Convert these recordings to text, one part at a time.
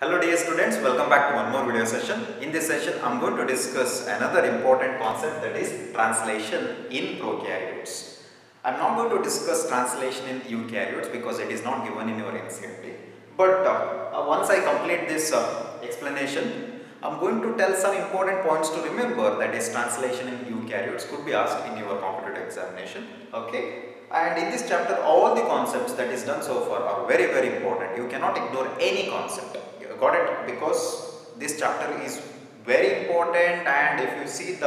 Hello dear students, welcome back to one more video session. In this session, I am going to discuss another important concept, that is translation in prokaryotes. I am not going to discuss translation in eukaryotes because it is not given in your NCERT. But once I complete this explanation, I am going to tell some important points to remember, that is translation in eukaryotes could be asked in your competitive examination. Okay. And in this chapter, all the concepts that is done so far are very important. You cannot ignore any concept. You got it? Because this chapter is very important, and if you see the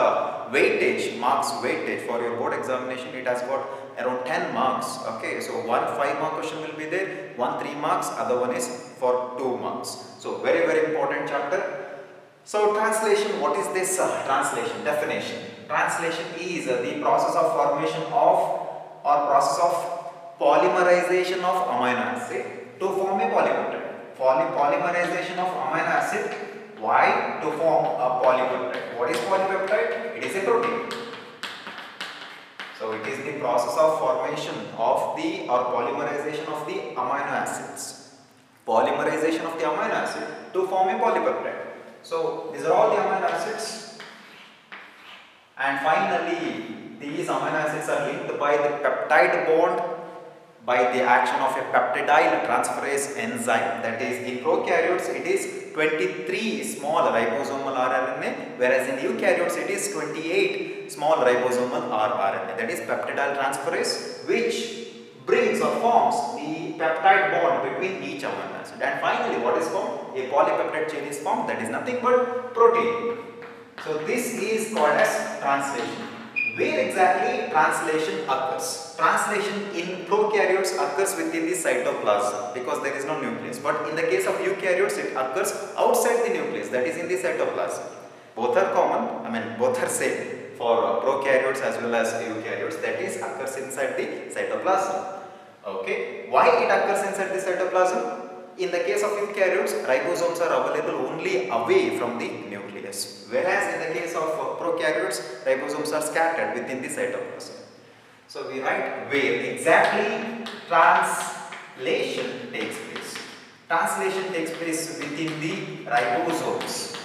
weightage, marks weightage for your board examination, it has got around 10 marks. Okay, so one 5-mark question will be there, one 3 marks, other one is for 2 marks. So very important chapter. So translation, what is this translation? Definition. Translation is the process of formation of or process of polymerization of amino acid to form a polypeptide. Polymerization of amino acid, why? To form a polypeptide. What is polypeptide? It is a protein. So it is the process of formation of the or polymerization of the amino acids. Polymerization of the amino acid to form a polypeptide. So these are all the amino acids, and finally these amino acids are linked by the peptide bond by the action of a peptidyl transferase enzyme. That is, in prokaryotes it is 23 small ribosomal rRNA, whereas in eukaryotes it is 28 small ribosomal rRNA. That is peptidyl transferase, which brings or forms the peptide bond between each amino acid. And finally, what is formed? A polypeptide chain is formed, that is nothing but protein. So this is called as translation. Where exactly translation occurs? Translation in prokaryotes occurs within the cytoplasm because there is no nucleus. But in the case of eukaryotes, it occurs outside the nucleus, that is in the cytoplasm. Both are common, both are same for prokaryotes as well as eukaryotes, that is occurs inside the cytoplasm. Okay, why it occurs inside the cytoplasm? In the case of eukaryotes, ribosomes are available only away from the nucleus, whereas in the case of prokaryotes, ribosomes are scattered within the cytoplasm. So we write where exactly translation takes place. Translation takes place within the ribosomes.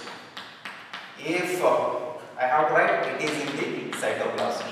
If I have to write, it is in the cytoplasm.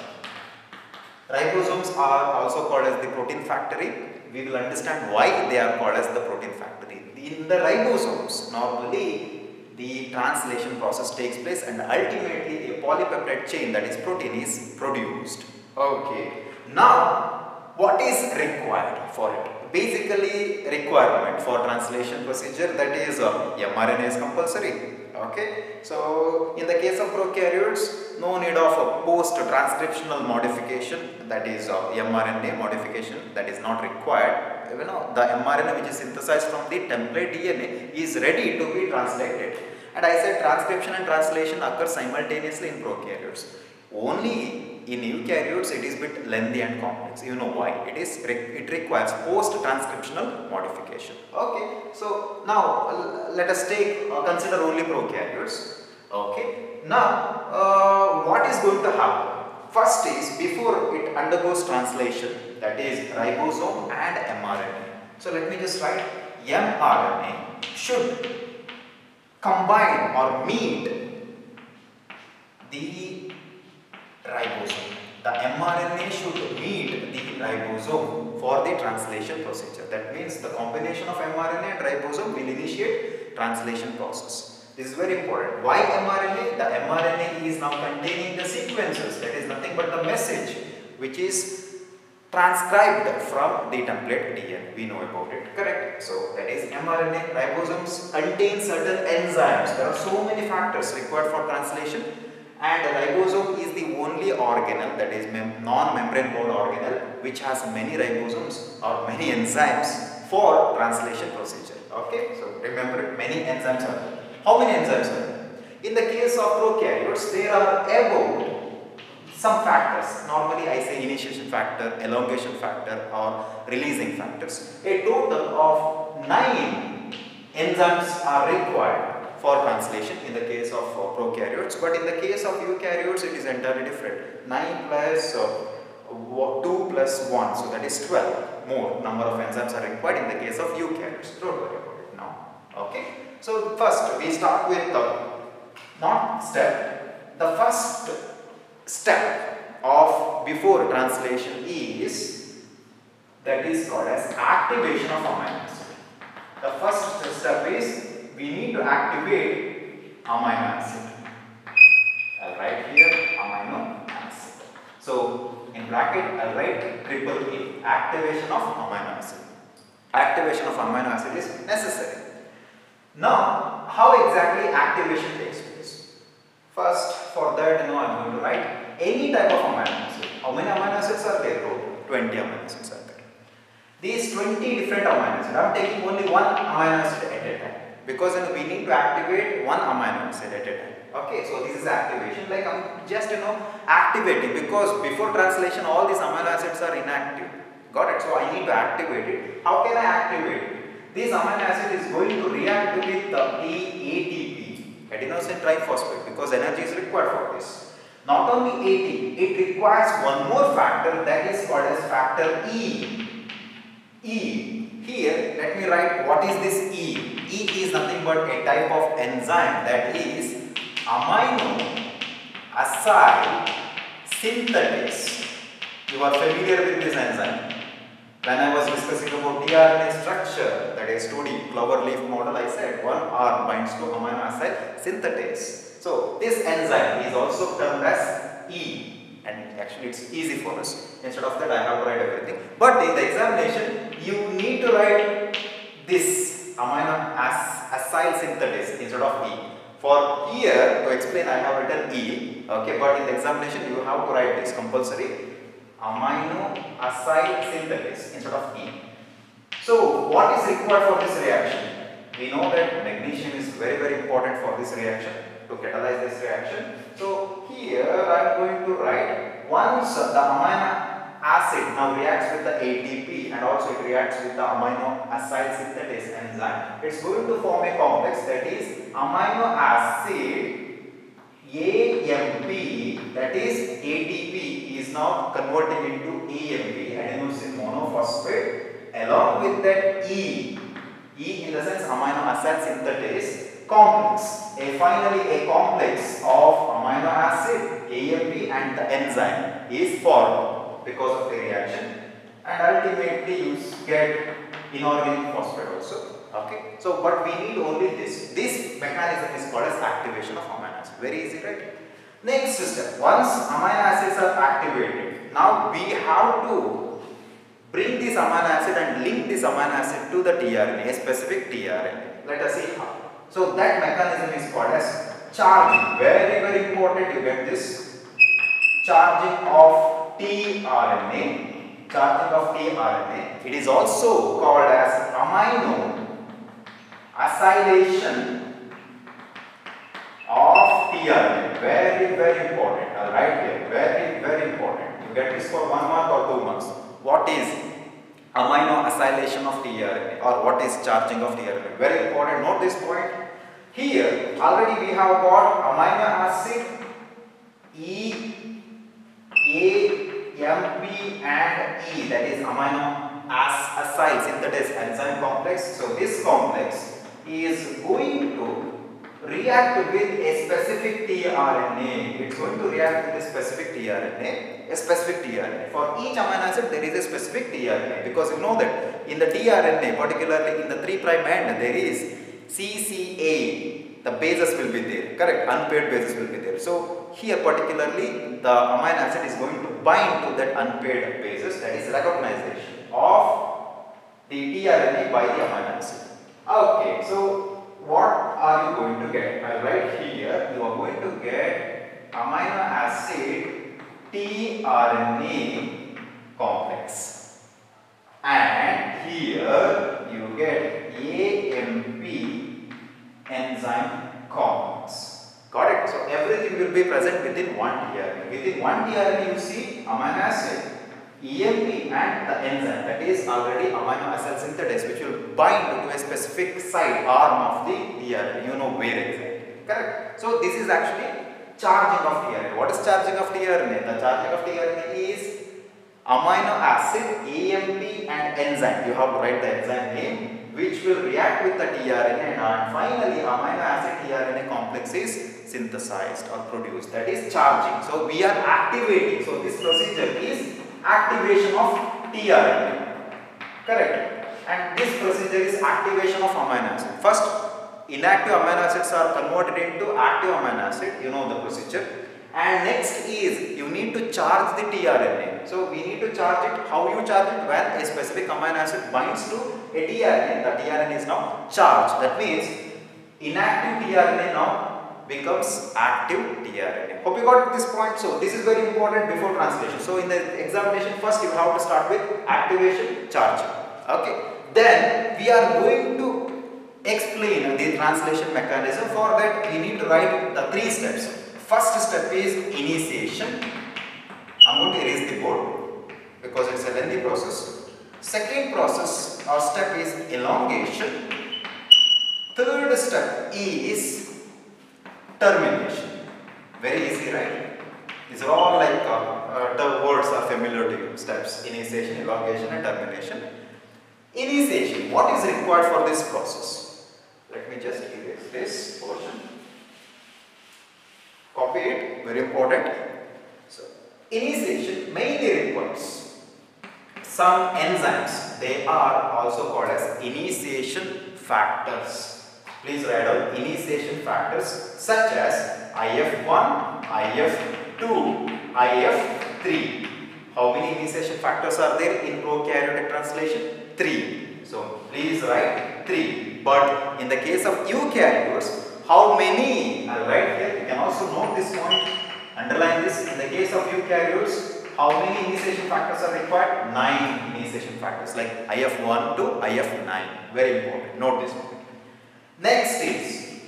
Ribosomes are also called as the protein factory. We will understand why they are called as the protein factory. In the ribosomes, normally the translation process takes place and ultimately a polypeptide chain, that is protein, is produced. Okay. Now, what is required for it? Basically, requirement for translation procedure, that is mRNA is compulsory. Okay, so in the case of prokaryotes, no need of a post-transcriptional modification, that is mRNA modification, that is not required. You know, the mRNA which is synthesized from the template DNA is ready to be translated. And I said transcription and translation occur simultaneously in prokaryotes. Only in eukaryotes it is a bit lengthy and complex. You know why? It requires post-transcriptional modification. Okay, so now let us consider only prokaryotes. Okay, now what is going to happen? First is, before it undergoes translation, that is ribosome and mRNA. So let me just write, mRNA should combine or meet the ribosome. The mRNA should meet the ribosome for the translation procedure. That means the combination of mRNA and ribosome will initiate translation process. This is very important. Why mRNA? The mRNA is now containing the sequences, that is nothing but the message which is transcribed from the template DNA. We know about it, correct? So that is mRNA. Ribosomes contain certain enzymes. There are so many factors required for translation, and the ribosome is the only organelle, that is non-membrane bound organelle, which has many ribosomes or many enzymes for translation procedure. Okay, so remember, many enzymes are there. How many enzymes are there? In the case of prokaryotes, there are about some factors. Normally I say initiation factor, elongation factor, or releasing factors. A total of 9 enzymes are required for translation in the case of prokaryotes, but in the case of eukaryotes it is entirely different. 9 plus 2 plus 1, so that is 12 more number of enzymes are required in the case of eukaryotes. Don't worry about it now. Okay. So first we start with not step. The first step of before translation is that is called as activation of amino acid. The first step is we need to activate amino acid. I'll write here amino acid. So in bracket I'll write triple A, activation of amino acid. Activation of amino acid is necessary. Now, how exactly activation takes place? First, for that, I'm going to write any type of amino acid. How many amino acids are there? 20 amino acids are there. These 20 different amino acids, I'm taking only one amino acid at a time because we need to activate one amino acid at a time. Okay, so this is activation. Like I'm just activating because before translation all these amino acids are inactive. Got it? So I need to activate it. How can I activate it? This amino acid is going to react with the ATP, adenosine triphosphate, because energy is required for this. Not only ATP, it requires one more factor that is called as factor E. E. Here, let me write what is this E. E is nothing but a type of enzyme that is amino acyl synthetase. You are familiar with this enzyme. When I was discussing about tRNA structure, that is 2D cloverleaf model, I said 1R binds to amino acyl synthetase. So this enzyme is also termed as E, and actually it's easy for us. Instead of that I have to write everything. But in the examination you need to write this amino acyl synthetase instead of E. For here to explain I have written E, okay, but in the examination you have to write this compulsory amino acyl synthetase instead of E. So what is required for this reaction? We know that magnesium is very important for this reaction, to catalyze this reaction. So here I am going to write once the amino acid now reacts with the ATP and also it reacts with the amino acyl synthetase enzyme, it's going to form a complex that is amino acid AMP, that is ATP is now converting into AMP, adenosine monophosphate, along with that E in the sense amino acyl synthetase complex. Finally a complex of amino acid, AMP and the enzyme is formed because of the reaction, and ultimately you get inorganic phosphate also. Okay, so but we need only this. This mechanism is called as activation of amino acid. Very easy, right? Next step, once amino acids are activated, now we have to bring this amino acid and link this amino acid to the tRNA, a specific tRNA. Let us see how. So that mechanism is called as charging. Very important, you get this. Charging of tRNA. Charging of tRNA. It is also called as amino acylation of tRNA. Very important. I'll write here. Very important. You get this for 1 month or 2 months. What is amino acylation of tRNA or what is charging of tRNA? Very important. Note this point. Here already we have got amino acid AMP and E, that is amino acyl synthetase enzyme complex. So this complex is going to react with a specific tRNA. It's going to react with a specific tRNA, For each amino acid there is a specific tRNA, because you know that in the tRNA, particularly in the 3' end, there is CCA. The bases will be there, correct? Unpaired bases will be there. So here particularly the amino acid is going to bind to that unpaired bases, that is recognition of the tRNA by the amino acid. Okay, so what are you going to get? I write here, you are going to get amino acid tRNA complex, and here you get AMP enzyme complex. Got it? So everything will be present within one tRNA. Within one tRNA you see amino acid, EMP and the enzyme, that is already amino acyl synthetase, which will bind to a specific site, arm of the tRNA. You know where exactly. Correct? So this is actually charging of tRNA. What is charging of tRNA? The charging of tRNA is amino acid, AMP and enzyme. You have to write the enzyme name which will react with the tRNA, and finally amino acid tRNA complex is synthesized or produced, that is charging. So we are activating, so this procedure is activation of tRNA, correct, and this procedure is activation of amino acid. First, inactive amino acids are converted into active amino acid, you know the procedure, and next is you need to charge the tRNA. So we need to charge it. How you charge it? When a specific amino acid binds to a tRNA, the tRNA is now charged. That means inactive tRNA now becomes active tRNA. Hope you got this point. So this is very important before translation. So in the examination, first you have to start with activation, charging. Okay. Then we are going to explain the translation mechanism. For that we need to write the 3 steps. First step is initiation. I'm going to erase the board because it's a lengthy process. Second process or step is elongation. Third step is termination. Very easy, right? These are all like the words are familiar to you. Steps: initiation, elongation and termination. Initiation. What is required for this process? Let me just erase this portion. Copy it, very important. So, initiation mainly requires some enzymes. They are also called as initiation factors. Please write down initiation factors such as IF1, IF2, IF3. How many initiation factors are there in prokaryotic translation? 3. So, please write 3. But in the case of eukaryotes, how many? I'll write here. You can also note this point. Underline this. In the case of eukaryotes, how many initiation factors are required? 9 initiation factors, like IF1 to IF9. Very important. Note this point. Next is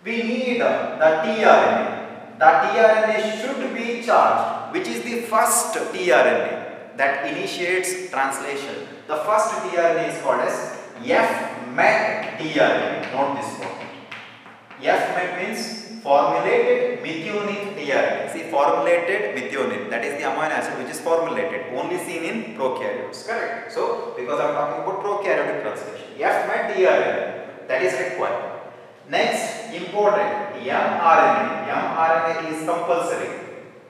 we need the tRNA. The tRNA should be charged, which is the first tRNA that initiates translation. The first tRNA is called as F-met tRNA. Note this point. F-met means formulated methionine tRNA. See, formulated methionine, that is the amino acid which is formulated, only seen in prokaryotes, correct? So, because I am talking about prokaryotic translation, F-met tRNA, that is required. Next, important, mRNA. mRNA is compulsory.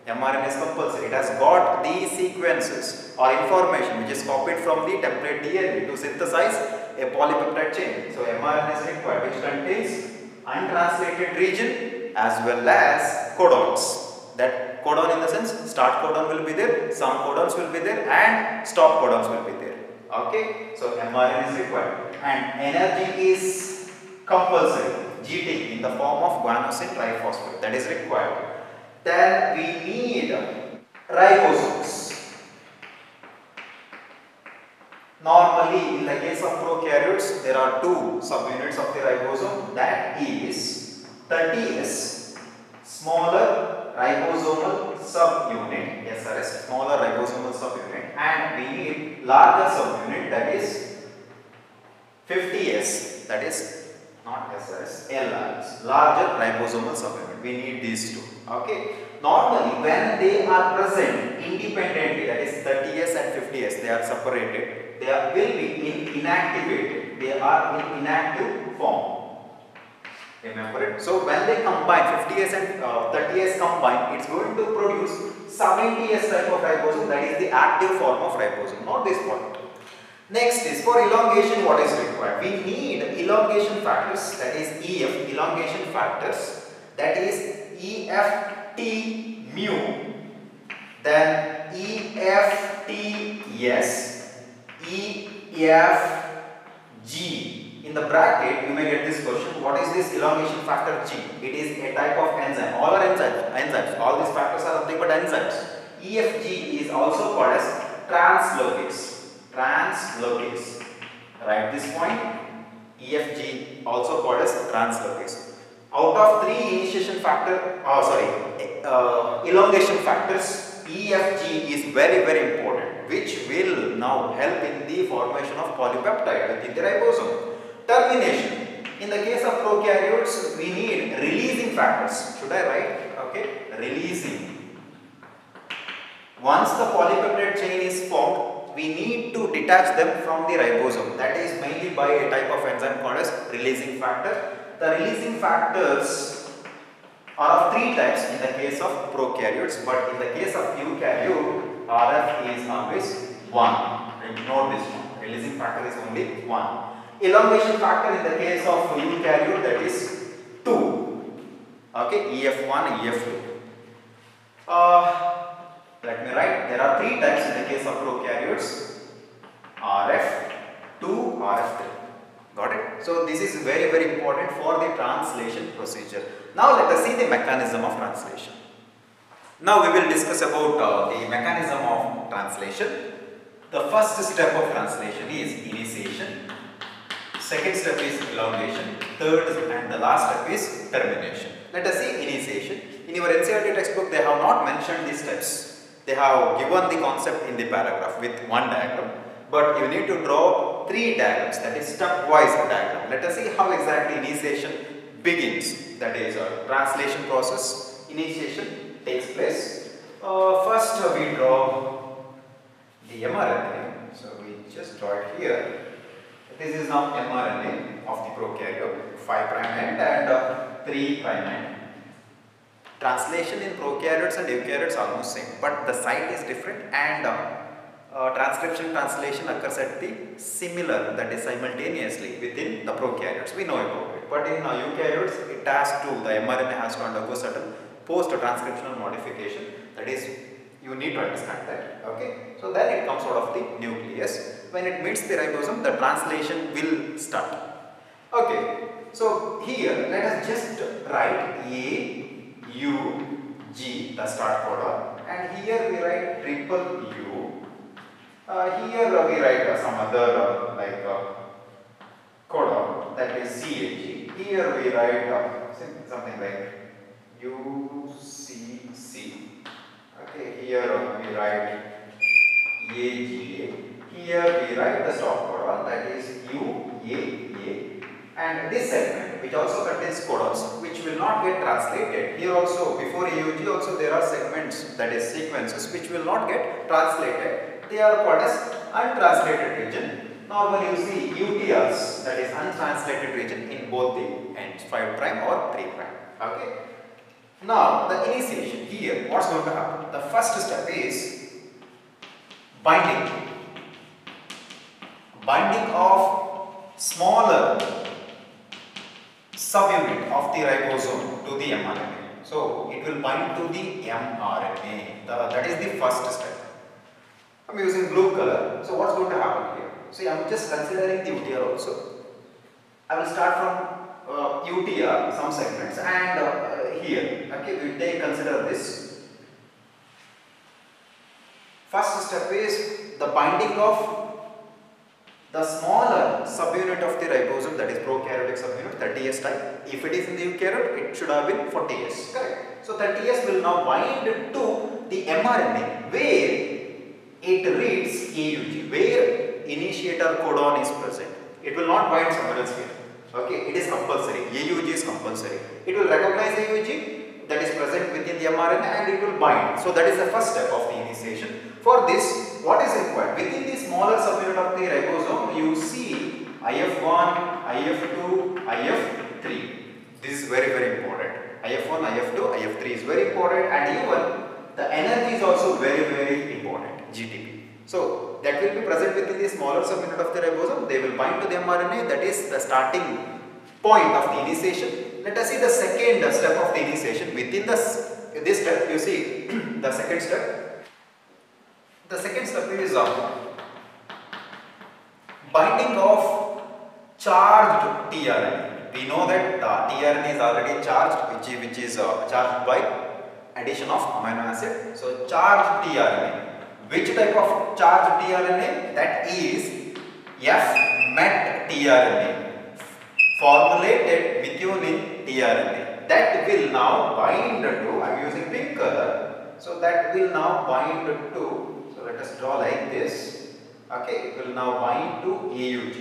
mRNA is compulsory. It has got the sequences or information which is copied from the template DNA to synthesize a polypeptide chain. So, mRNA is required, which contains untranslated region as well as codons. That codon in the sense, start codon will be there, some codons will be there and stop codons will be there. Okay, so mRNA is required and energy is compulsory, GT in the form of guanosine triphosphate, that is required. Then we need ribosomes. Normally, in the case of prokaryotes, there are 2 subunits of the ribosome, that is 30S, smaller ribosomal subunit, SRS, smaller ribosomal subunit, and we need larger subunit, that is 50S, that is not SRS, LRS, larger ribosomal subunit. We need these 2. Okay. Normally, when they are present independently, that is 30S and 50S, they are separated. They will be inactivated. They are in inactive form. Remember it. So when they combine 50S and 30S combine, it's going to produce 70S type of ribosome, that is the active form of ribosome. Note this point. Next is for elongation, what is required? We need elongation factors, that is EF, elongation factors, that is EFT mu, then EFTS, EFG. In the bracket, you may get this question: what is this elongation factor G? It is a type of enzyme. All are enzymes. All these factors are nothing but enzymes. EFG is also called as translocase. Translocase. Write this point. EFG also called as translocase. Out of 3 initiation factor, elongation factors, EFG is very, very important, which will now help in the formation of polypeptide within the ribosome. Termination. In the case of prokaryotes, we need releasing factors. Should I write? Okay, releasing. Once the polypeptide chain is formed, we need to detach them from the ribosome. That is mainly by a type of enzyme called as releasing factor. The releasing factors are of three types in the case of prokaryotes, but in the case of eukaryote, RF is always 1. Note this one. Releasing factor is only 1. Elongation factor in the case of eukaryote, that is 2. Okay, EF1, EF2. Let me write. There are three types in the case of prokaryotes: RF2, RF3. Got it? So this is very, very important for the translation procedure. Now let us see the mechanism of translation. Now we will discuss about the mechanism of translation. The first step of translation is initiation. Second step is elongation. Third and the last step is termination. Let us see initiation. In your NCERT textbook, they have not mentioned these steps. They have given the concept in the paragraph with one diagram, but you need to draw three diagrams, that is stepwise diagram. Let us see how exactly initiation begins, that is translation process. Initiation takes place. First we draw the mRNA. So we just draw it here. This is now mRNA of the prokaryote, 5' end and 3' end. Translation in prokaryotes and eukaryotes are almost same, but the site is different, and transcription translation occurs at the similar, that is simultaneously within the prokaryotes. We know about it, but in eukaryotes it has to, the mRNA has to undergo certain post-transcriptional modification. That is, you need to understand that. Okay, so then it comes out of the nucleus. When it meets the ribosome, the translation will start. Okay, so here let us just write A, U, G, the start codon, and here we write triple U. Here we write some other codon, that is CAG. Here we write something like UCC. Okay, here we write AGA. Here we write the stop codon, that is UAA. And this segment, which also contains codons, which will not get translated. Here also, before AUG also there are segments, that is sequences, which will not get translated. They are called as untranslated region. Normally you see UTRs, that is untranslated region, in both the ends, 5' or 3'. Okay. Now the initiation. Here what's going to happen? The first step is binding. Binding of smaller subunit of the ribosome to the mRNA. So it will bind to the mRNA. That is the first step. I am using blue color. So what's going to happen here? See, I am just considering the UTR also. I will start from UTR, some segments, and here. Okay, we take consider this. First step is the binding of the smaller subunit of the ribosome, that is prokaryotic subunit, 30S type. If it is in the eukaryote, it should have been 40S. Correct. So 30S will now bind to the mRNA where it reads AUG, where initiator codon is present. It will not bind somewhere else here. Okay, it is compulsory. AUG is compulsory. It will recognize AUG that is present within the mRNA and it will bind. So that is the first step of the initiation. For this, what is required? Within the smaller subunit of the ribosome, you see IF1, IF2, IF3. This is very, very important. IF1, IF2, IF3 is very important, and even the energy is also very, very important, GTP. So that will be present within the smaller subunit of the ribosome. They will bind to the mRNA, that is the starting point of the initiation. Let us see the second step of the initiation. Within this step, you see the second step. The second step is binding of charged tRNA. We know that the tRNA is already charged, which is charged by addition of amino acid. So charged tRNA. Which type of charged tRNA? That is F-MET tRNA, formulated methionine tRNA. That will now bind to, I am using pink color, so that will now bind to, so let us draw like this. Okay, it will now bind to AUG.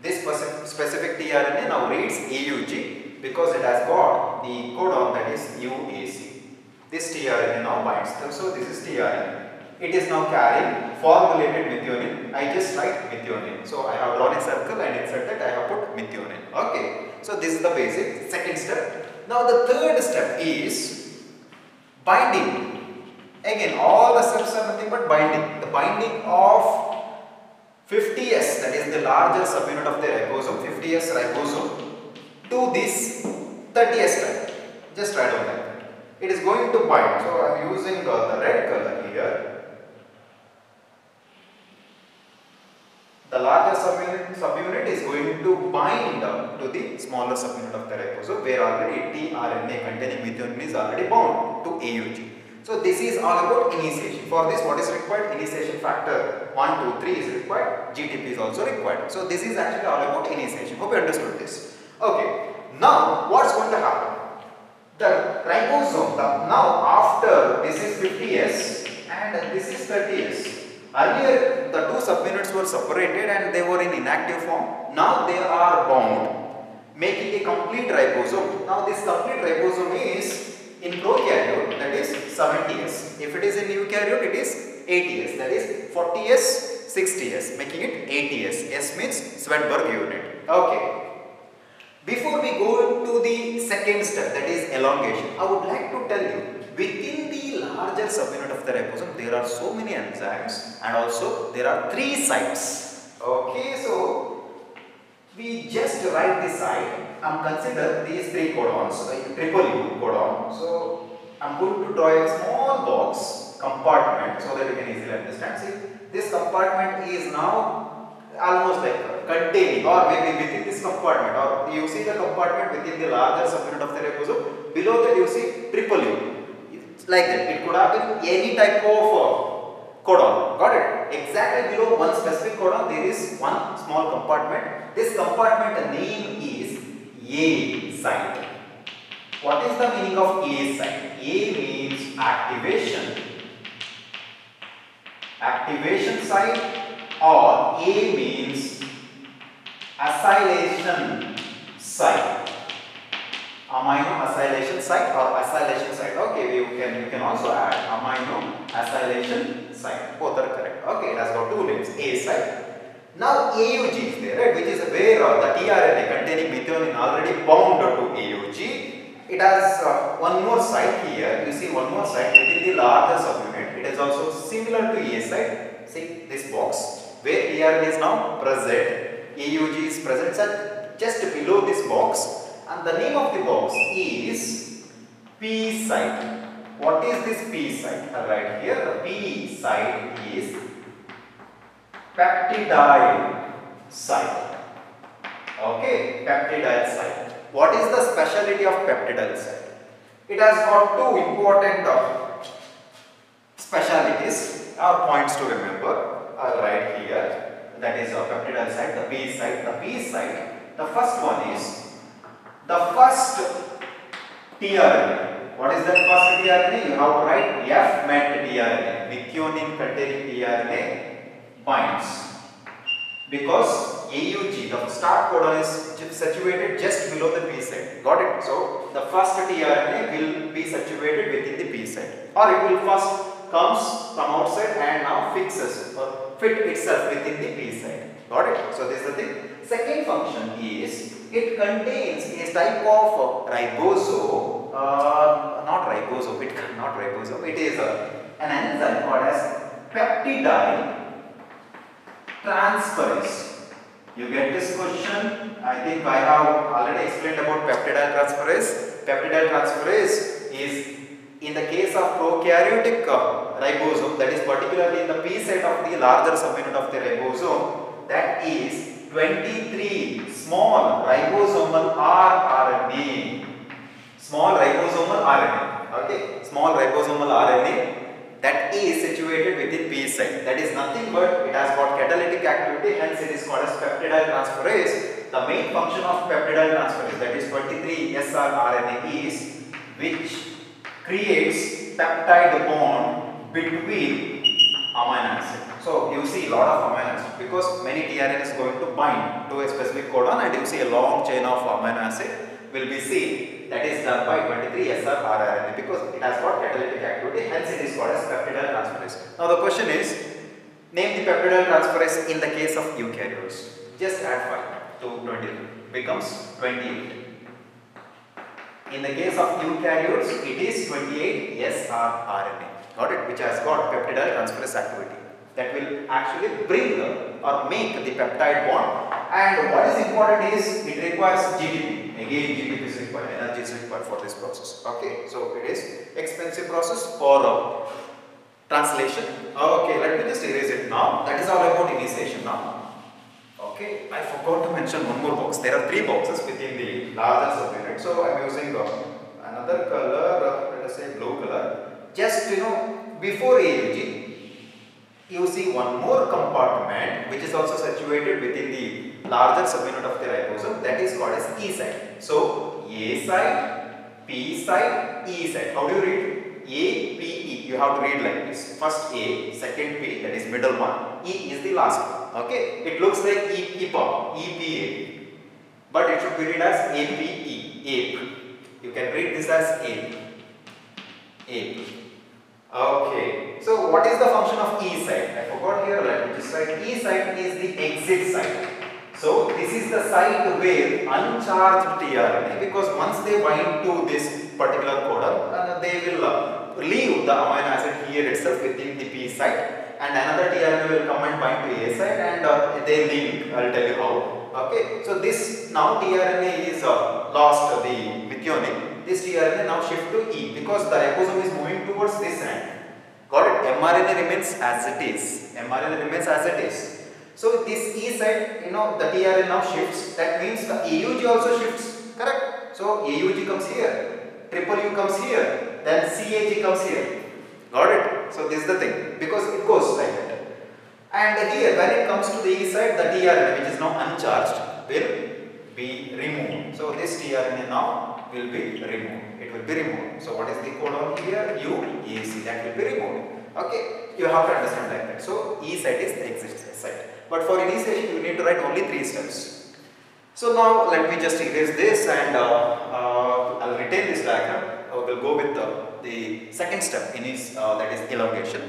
This specific tRNA now reads AUG because it has got the codon, that is UAC. This tRNA now binds them, so this is tRNA. it is now carrying formulated methionine. I just write methionine. So I have drawn a circle and inside that I have put methionine. Okay. So this is the basic second step. Now the third step is binding. Again, all the steps are nothing but binding. The binding of 50S, that is the larger subunit of the ribosome, 50S ribosome, to this 30S type. Just write on that. It is going to bind. So I am using the red color here. The larger subunit is going to bind to the smaller subunit of the ribosome, where already tRNA containing methionine is already bound to AUG. So this is all about initiation. For this, what is required? Initiation factor 1, 2, 3 is required. GTP is also required. So this is actually all about initiation. Hope you understood this. Okay. Now what's going to happen? The ribosome, now after this is 50S and this is 30S. Earlier the two subunits were separated and they were in inactive form. Now they are bound, making a complete ribosome. Now this complete ribosome is in prokaryote, that is 70S. If it is in eukaryote, it is 80S. That is 40S, 60S, making it 80S. S means Svedberg unit. Okay. Before we go to the second step, that is elongation, I would like to tell you, within the larger subunit of the ribosome, there are so many enzymes and also there are 3 sites. Okay, so we just write the site and consider these 3 codons, like triple U codon. So I am going to draw a small box compartment so that you can easily understand. See, this compartment is now almost like containing, or maybe within this compartment, or you see the compartment within the larger subunit of the ribosome. Below that you see triple U. It's like that. It could have been any type of codon. Got it? Exactly below one specific codon there is one small compartment. This compartment name is A site. What is the meaning of A site? A means activation. Activation site, or A means acylation site. Amino acylation site or acylation site. Okay, you can also add amino acylation site. Both are correct. Okay, it has got 2 names, A site. Now AUG is there, right, which is where the tRNA containing methionine already bound to AUG. It has one more site here. You see one more site within the larger subunit. It is also similar to A site. See this box where tRNA is now present. AUG is present just below this box, and the name of the box is P site. What is this P site? Right here, the P site is peptidyle site. Okay, peptidyle site. What is the specialty of peptidyle site? It has got 2 important specialities or points to remember right here. That is a peptidyle site, the P site. The P site, the first one is the first tRNA. What is that first tRNA? You have to write F met tRNA. Methionine containing tRNA binds. Because AUG, the start codon, is situated just below the P site. Got it? So the first tRNA will be situated within the P site, or it will first comes from outside and now fixes or fit itself within the P site. Got it? So this is the thing. Second function is it contains a type of ribosome, not ribosome, it is an enzyme called as peptidyle transferase. You get this question? I think I have already explained about peptidyle transferase. Peptidyle transferase is in the case of prokaryotic ribosome, that is particularly in the P site of the larger subunit of the ribosome, that is 23 small ribosomal rRNA. Small ribosomal RNA. Okay, small ribosomal RNA that is situated within P site. That is nothing but it has got catalytic activity, hence it is called as peptidyle transferase. The main function of peptidyle transferase, that is 23 srRNA, is which creates peptide bond between amino acid. So you see a lot of amino acid because many tRNA is going to bind to a specific codon, and you see a long chain of amino acid will be seen. that is done by 23-SR rRNA because it has got catalytic activity, hence it is called as peptidyl transferase. Now the question is, name the peptidyl transferase in the case of eukaryotes. Just add 5 to 20 becomes 28. In the case of eukaryotes, it is 28-SR RNA. Got it? Which has got peptidyl transferase activity. That will actually bring or make the peptide bond. And what is important is it requires GDP. Again, GDP is required, energy is required for this process. Okay, so it is expensive process for translation. Okay, let me just erase it now. That is all about initiation now. Okay, I forgot to mention one more box. There are 3 boxes within the larger subunit. So I am using another color, let us say blue color. Just before AUG, you see one more compartment which is also situated within the larger subunit of the ribosome, that is called as E site. So A site, P site, E site. How do you read? A, P, E. You have to read like this. First A, second P, that is middle one. E is the last one. Okay. It looks like EPA, EPA, but it should be read as APE, APE. You can read this as APE, APE. Okay. So what is the function of E site? I forgot here. Let me just write. E site is the exit site. So this is the site where uncharged tRNA, because once they bind to this particular codon, they will leave the amino acid here itself within the P site, and another tRNA will come and bind to A site, and they leave. I will tell you how. Okay. So this now tRNA is lost the methionine. This tRNA now shift to E because the ribosome is moving towards this end. Got it? mRNA remains as it is. mRNA remains as it is. So this E site, the tRNA now shifts. That means the AUG also shifts. Correct? So AUG comes here, triple U comes here, then CAG comes here. Got it? So this is the thing, because it goes like that. And here, when it comes to the E site, the tRNA, which is now uncharged, will be removed. So this tRNA now will be removed. It will be removed. So what is the codon here? UAC. That will be removed. Okay. You have to understand like that. So E site is the exit site. But for initiation, you need to write only 3 steps. So now let me just erase this, and I'll retain this diagram. We'll go with the second step in that is elongation.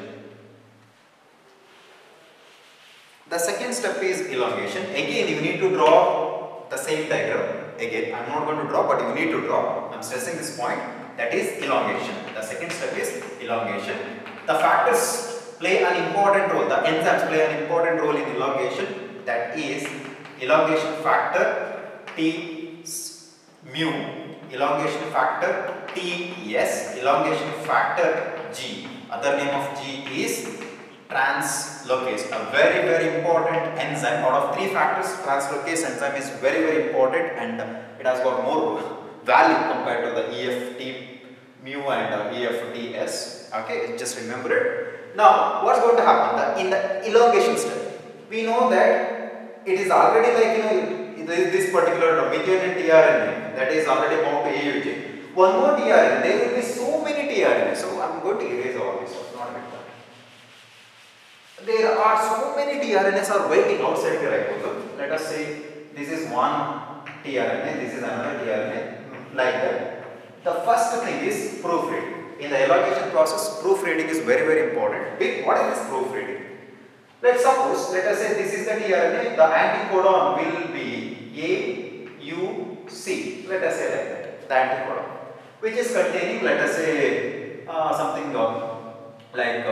The second step is elongation. Again, you need to draw the same diagram. Again, I'm not going to draw, but you need to draw. I'm stressing this point. That is elongation. The second step is elongation. The factors play an important role. The enzymes play an important role in elongation. That is elongation factor T mu, elongation factor Ts, elongation factor G. Other name of G is translocase, a very, very important enzyme. Out of 3 factors, translocase enzyme is very, very important, and it has got more value compared to the EFT mu and EFTs. Okay, just remember it. Now, what's going to happen? In the elongation step, we know that it is already like this particular methionine tRNA that is already bound to AUG. One more tRNA, there will be so many tRNA. So I'm going to erase all this stuff, not a big deal. There are so many tRNAs are waiting outside the ribosome. Let us say this is one tRNA, this is another tRNA, like that. The first thing is proofreading. In the elongation process, proofreading is very, very important. What is this proofreading? Let's suppose, let us say this is the tRNA, the anticodon will be AUC. Let us say like that, the anticodon, which is containing, let us say something like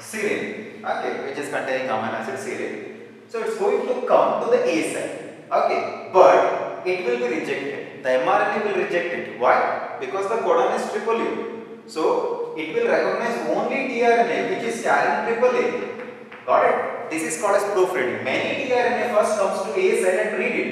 serine, okay, which is containing amino acid serine. So it's going to come to the A site, okay, but it will be rejected. The mRNA will reject it. Why? Because the codon is triple U. So it will recognize only tRNA which is carrying triple A. Got it? This is called as proofreading. Many tRNA first comes to A site and read it.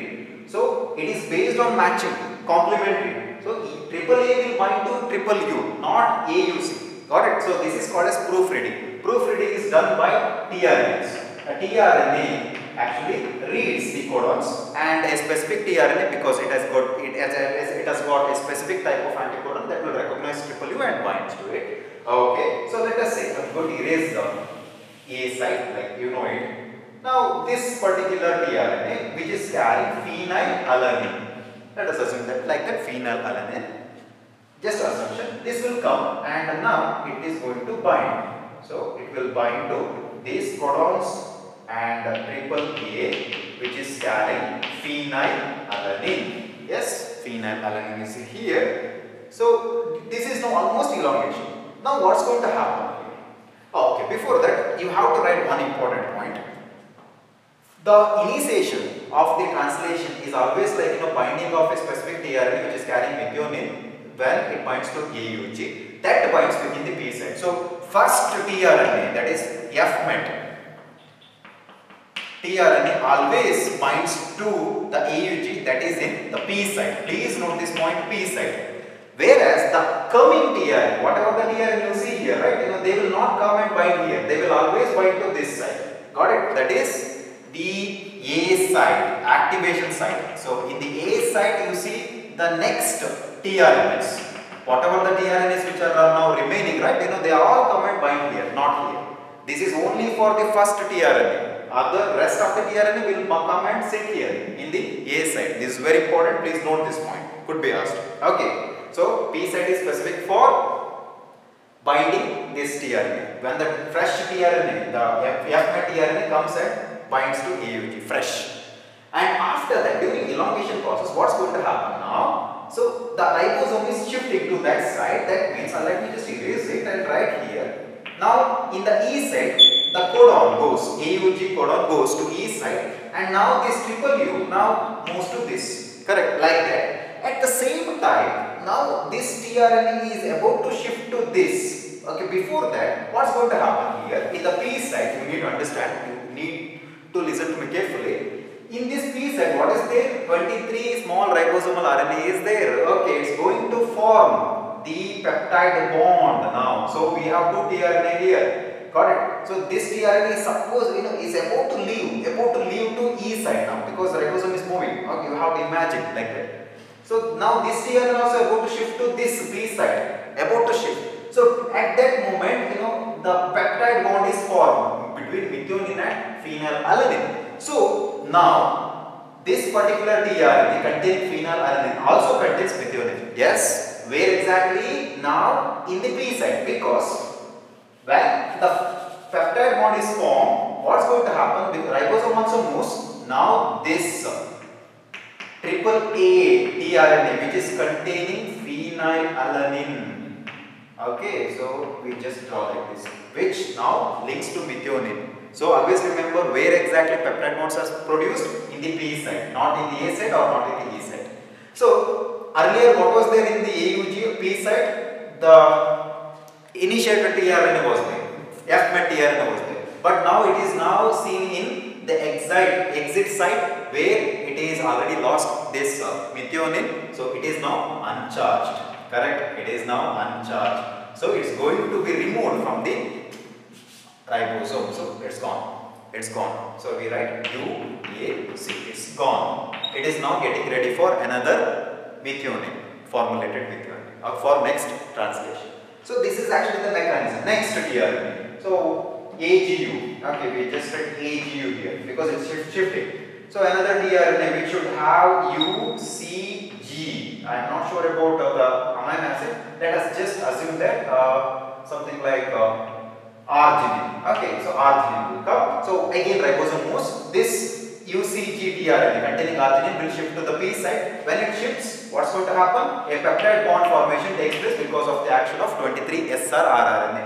So it is based on matching, complementary. So triple A will bind to triple U, not AUC. Got it? So this is called as proofreading. Proofreading is done by tRNAs. A tRNA actually reads the codons, and a specific tRNA, because it has got a specific type of anticodon that will recognize triple U and binds to it. Okay, so let us say I'm going to erase the A site, like you know it. Now this particular tRNA which is carrying phenylalanine. Let us assume that like that phenylalanine. Just assumption. This will come and now it is going to bind. So it will bind to these codons and triple A, which is carrying phenylalanine. Yes, phenylalanine is here. So this is now almost elongation. Now what's going to happen? Okay, before that you have to write one important point. The initiation of the translation is always like binding of a specific tRNA which is carrying methionine when it binds to AUG, that binds within the P site. So first tRNA, that is F-met tRNA, always binds to the AUG, that is in the P site. Please note this point, P site. Whereas the coming tRNA, whatever the tRNA you see here, right, they will not come and bind here. They will always bind to this site. Got it? That is the A site, activation site. So in the A site you see the next tRNAs. Whatever the tRNAs which are now remaining, right, they are all come and bind here, not here. This is only for the first tRNA. Other rest of the tRNA will come and sit here in the A site. This is very important. Please note this point. Could be asked. Okay. So P site is specific for binding this tRNA. When the fresh tRNA, the F-met tRNA comes and binds to AUG, fresh. And after that, during elongation process, what's going to happen now? So the ribosome is shifting to that side. That means, let me just erase it and write here. Now in the E site, the codon goes, AUG codon goes to E site, and now this triple U now moves to this. Correct? Like that. At the same time, now this tRNA is about to shift to this. Okay, before that, what's going to happen here? In the P site, you need to understand, you need to listen to me carefully. In this P site, what is there? 23 small ribosomal RNA is there. Okay, it's going to form the peptide bond now. So we have two tRNA here. Got it? So this tRNA is suppose is about to leave to E site now because the ribosome is moving. Okay, you have to imagine like that. So now this tRNA also about to shift to this P site, about to shift. So at that moment, the peptide bond is formed between methionine and phenylalanine. So now this particular tRNA containing phenylalanine also contains methionine. Yes, where exactly? Now in the P site, because when the peptide bond is formed, what's going to happen? The ribosome also moves. Now this triple A tRNA which is containing phenylalanine. Okay, so we just draw like this, which now links to methionine. So always remember where exactly peptide bonds are produced, in the P site, not in the A site or not in the E site. So earlier what was there in the AUG P site? The initiator tRNA was there, F-met tRNA was there. But now it is now seen in the exit site where it is already lost this methionine. So it is now uncharged. Correct? It is now uncharged. So it's going to be removed from the ribosome. So it's gone. It's gone. So we write UAC. It's gone. It is now getting ready for another methionine, formulated methionine, for next translation. So this is actually the mechanism. Next tRNA. So AGU. Okay, we just write AGU here because it's shifting. So another tRNA which should have UCG. I am not sure about the amino acid. Let us just assume that something like arginine. Okay, so arginine will come. So again ribosome moves. This UCG tRNA containing arginine will shift to the P site. When it shifts, what's going to happen? A peptide bond formation takes place because of the action of 23SR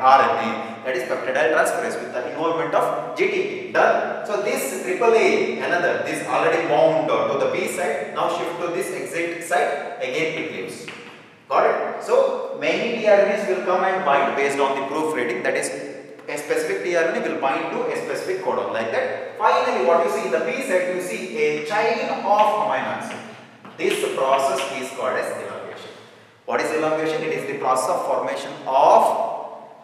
RNA, that is peptidyl transferase, with the involvement of GTP. Done. So this AAA, another, this already bound to the P site, now shift to this exit site, again it leaves. Got it? So many tRNAs will come and bind based on the proofreading, that is a specific tRNA will bind to a specific codon, like that. Finally, what you see in the P site, you see a chain of amino acid. This process is called as elongation. What is elongation? It is the process of formation of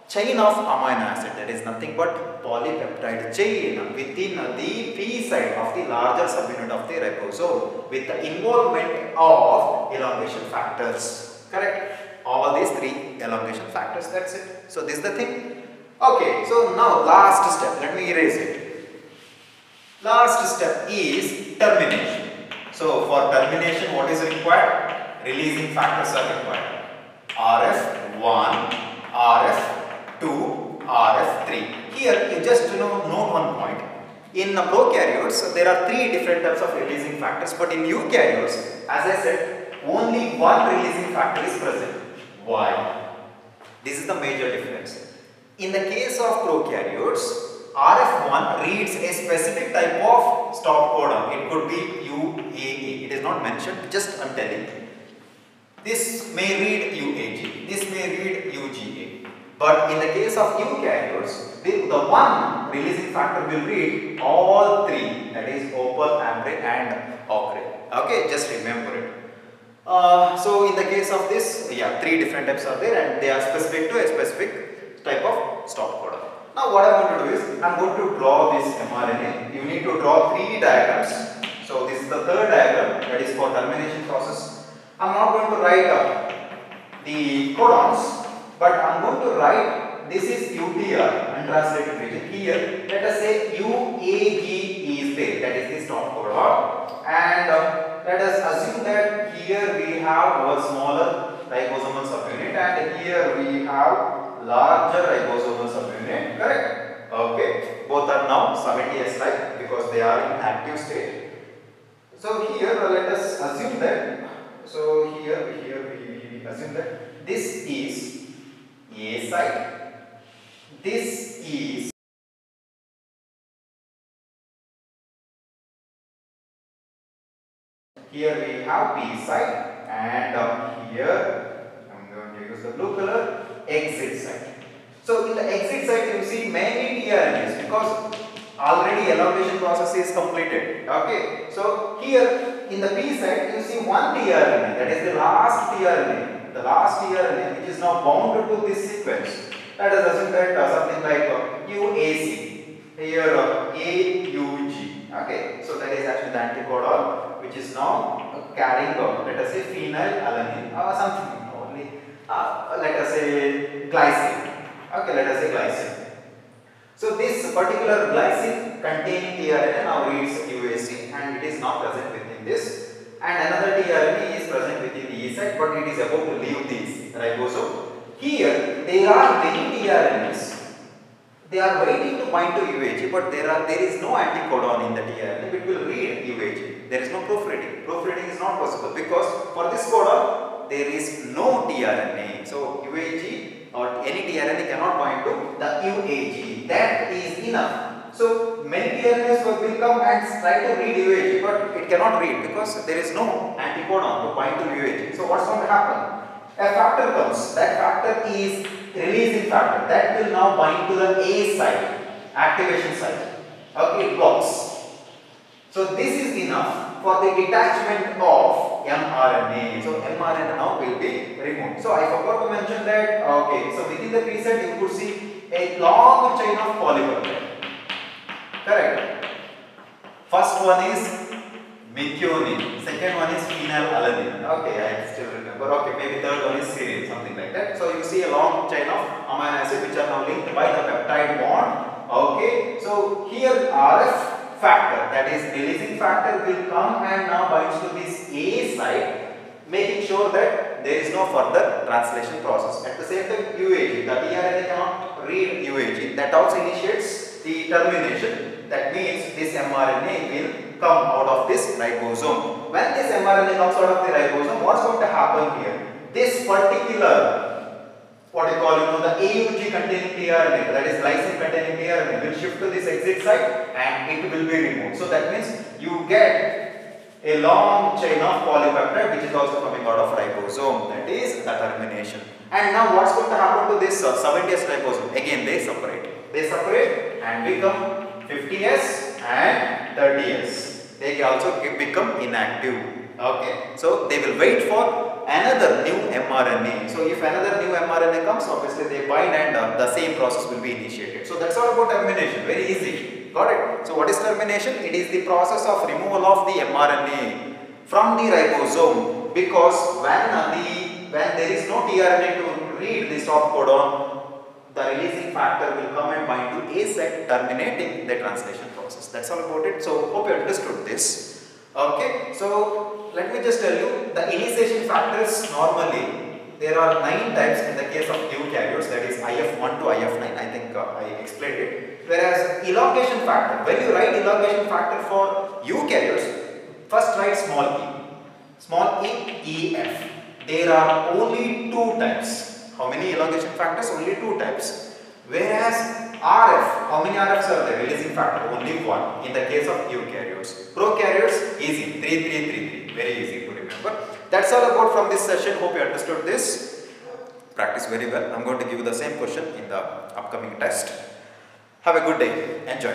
chain of amino acid, that is nothing but polypeptide chain within the P site of the larger subunit of the ribosome with the involvement of elongation factors. Correct? All these three elongation factors, that's it. So this is the thing. Okay, so now last step, let me erase it. Last step is termination. So for termination, what is required? Releasing factors are required. RF1, RF2, RF3. Here you just note one point. In prokaryotes, there are three different types of releasing factors, but in eukaryotes, as I said, only one releasing factor is present. Why? This is the major difference. In the case of prokaryotes, RF1 reads a specific type of stop codon. It could be UAE. It is not mentioned, just I am telling. This may read UAG, this may read UGA. But in the case of eukaryotes, the one releasing factor will read all three, that is opal, ambry and ochre. Okay, just remember it. So in the case of this, yeah, three different types are there and they are specific to a specific type of stop codon. Now what I want to do is, I am going to draw this mRNA. You need to draw three diagrams. So this is the third diagram, that is for termination process. I am not going to write the codons, but I am going to write, this is UTR, untranslated region. Here, let us say UAG is there, that is the stop codon. And let us assume that here we have our smaller ribosomal subunit and here we have larger ribosomal subunit, correct? Okay, both are now 70S like because they are in active state. So here let us assume that, so here we assume that this is A site, this is here we have B site and here I am going to use the blue color, exit site. So in the exit site you see many tRNAs because already elongation process is completed. Okay, so here in the B site you see one tRNA, that is the last tRNA. The last tRNA which is now bound to this sequence. Let us assume that something like UAC, here AUG. Okay, so that is actually the anticodon which is now carrying let us say phenylalanine or something only. Let us say glycine. Okay, let us say glycine. So this particular glycine containing tRNA now reads UAC and it is not present within this. And another tRNA is present within the E site, but it is about to leave this ribosome. Here there are many tRNAs. They are waiting to bind to UAG, but there is no anticodon in the tRNA which will read UAG. There is no proofreading. Proofreading is not possible because for this codon there is no tRNA. So UAG or any tRNA cannot bind to the UAG. That is enough. So many tRNAs will come and try to read UAG, but it cannot read because there is no anticodon to bind to UAG. So what's going to happen? A factor comes. That factor is releasing factor. That will now bind to the A site, activation site. Okay, it blocks. So this is enough for the detachment of mRNA. So mRNA now will be removed. So I forgot to mention that. Okay, so within the preset you could see a long chain of polypeptide. Correct. First one is methionine, second one is phenylalanine. Okay, I still remember. Okay, maybe third one is serine, something like that. So you see a long chain of amino acids which are now linked by the peptide bond. Okay, so here RF factor, that is releasing factor, will come and now binds to this A site, making sure that there is no further translation process. At the same time, UAG, the tRNA cannot read UAG. That also initiates the termination. That means this mRNA will come out of this ribosome. When this mRNA comes out of the ribosome, what's going to happen here? This particular, what you call, the AUG containing tRNA, that is glycine containing tRNA, will shift to this exit site and it will be removed. So that means you get a long chain of polypeptide which is also coming out of ribosome. That is the termination. And now what's going to happen to this 70S ribosome? Again they separate. They separate and become 50S and 30S. They also become inactive. Okay, so they will wait for another new mRNA. So if another new mRNA comes, obviously they bind and the same process will be initiated. So that's all about termination. Very easy. Got it? So what is termination? It is the process of removal of the mRNA from the ribosome, because when there is no tRNA to read the stop codon, the releasing factor will come and bind to A site, terminating the translation process. That's all about it. So hope you understood this. Okay, so let me just tell you the initiation factors. Normally there are 9 types in the case of eukaryotes, that is IF1 to IF9. I think I explained it. Whereas elongation factor, when you write elongation factor for eukaryotes, first write small e, EF. There are only 2 types. How many elongation factors? Only 2 types. Whereas RF, how many RFs are there? Releasing factor, only 1 in the case of eukaryotes. Prokaryotes, easy, 3. Very easy to remember. That's all about from this session. Hope you understood this. Practice very well. I'm going to give you the same question in the upcoming test. Have a good day. Enjoy.